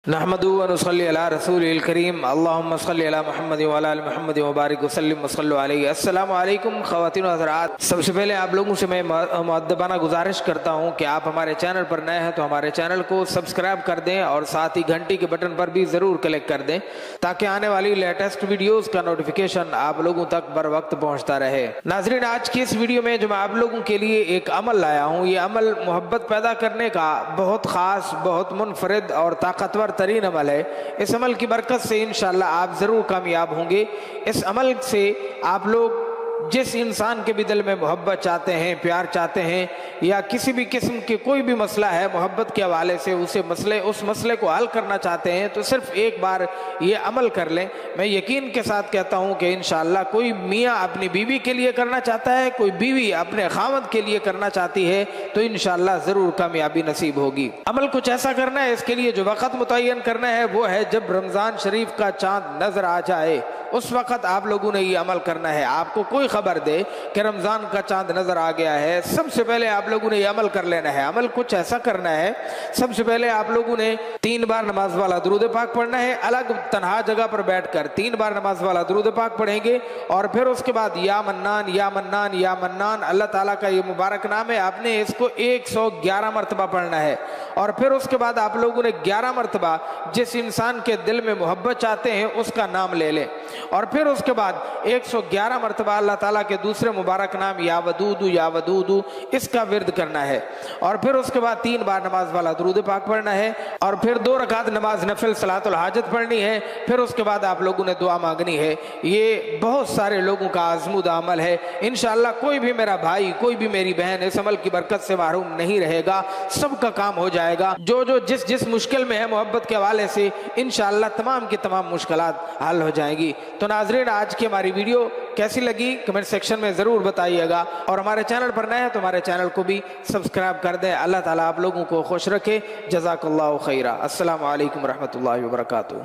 نحمدو و نصلی علی رسول الکریم اللہم صلی علی محمد و علی آل محمد و بارک وسلم وصلو علیہ۔ السلام علیکم خواتین و حضرات، سب سے پہلے آپ لوگوں سے میں مؤدبانہ گزارش کرتا ہوں کہ آپ ہمارے چینل پر نئے ہیں تو ہمارے چینل کو سبسکرائب کر دیں اور ساتھ ہی گھنٹی کے بٹن پر بھی ضرور کلک کر دیں تاکہ آنے والی لیٹسٹ ویڈیوز کا نوٹیفیکیشن آپ لوگوں تک بر وقت پہنچتا رہے۔ ناظرین، آج کی اس ویڈیو میں جو میں آپ لوگوں کے لیے ایک عمل لایا ہوں، یہ عمل محبت پیدا کرنے کا بہت خاص، بہت منفرد اور طاقتور ترین عمل ہے۔ اس عمل کی برکت سے انشاءاللہ آپ ضرور کامیاب ہوں گے۔ اس عمل سے آپ لوگ جس انسان کے بھی دل میں محبت چاہتے ہیں، پیار چاہتے ہیں، یا کسی بھی قسم کے کوئی بھی مسئلہ ہے محبت کے حوالے سے اس مسئلے کو حل کرنا چاہتے ہیں تو صرف ایک بار یہ عمل کر لیں۔ میں یقین کے ساتھ کہتا ہوں کہ انشاءاللہ کوئی میاں اپنی بیوی کے لیے کرنا چاہتا ہے، کوئی بیوی اپنے خاوند کے لیے کرنا چاہتی ہے تو انشاءاللہ ضرور کامیابی نصیب ہوگی۔ عمل کچھ ایسا کرنا ہے، اس کے لیے جو وقت متعین کرنا ہے وہ ہے جب رمضان شریف کا چاند نظر آ جائے اس وقت آپ لوگوں نے یہ عمل کرنا ہے۔ آپ کو کوئی خبر دے کہ رمضان کا چاند نظر آ گیا ہے، سب سے پہلے آپ لوگوں نے یہ عمل کر لینا ہے۔ عمل کچھ ایسا کرنا ہے، سب سے پہلے آپ لوگوں نے 3 بار نماز والا درود پاک پڑھنا ہے، الگ تنہا جگہ پر بیٹھ کر 3 بار نماز والا درود پاک پڑھیں گے، اور پھر اس کے بعد یا منان یا منان یا منان، اللہ تعالیٰ کا یہ مبارک نام ہے، آپ نے اس کو 111 مرتبہ پڑھنا ہے، اور پھر اس کے بعد آپ لوگوں نے 11 مرتبہ جس انسان کے دل میں محبت چاہتے ہیں اس کا نام لے لیں، اور پھر اس کے بعد 111 مرتبہ اللہ تعالیٰ کے دوسرے مبارک نام یا ودود یا ودود اس کا ورد کرنا ہے، اور پھر اس کے بعد 3 بار نماز والا درود پاک پڑھنا ہے، اور پھر 2 رکعت نماز نفل صلاۃ الحاجت پڑھنی ہے، پھر اس کے بعد آپ لوگوں نے دعا مانگنی ہے۔ یہ بہت سارے لوگوں کا آزمودہ عمل ہے، انشاءاللہ کوئی بھی میرا بھائی، کوئی بھی میری بہن اس عمل کی برکت سے محروم نہیں رہے گا، سب کا کام ہو جائے گا۔ جو جس مشکل میں ہے محبت کے حوالے سے انشاءاللہ تمام کی تمام مشکلات حل ہو جائیں گی۔ تو ناظرین، آج کی ہماری ویڈیو کیسی لگی کمنٹ سیکشن میں ضرور بتائیے گا، اور ہمارے چینل پر نئے ہیں تو ہمارے چینل کو بھی سبسکرائب کر دیں۔ اللہ تعالیٰ آپ لوگوں کو خوش رکھے۔ جزاک اللہ خیرہ۔ السلام علیکم ورحمۃ اللہ وبرکاتہ۔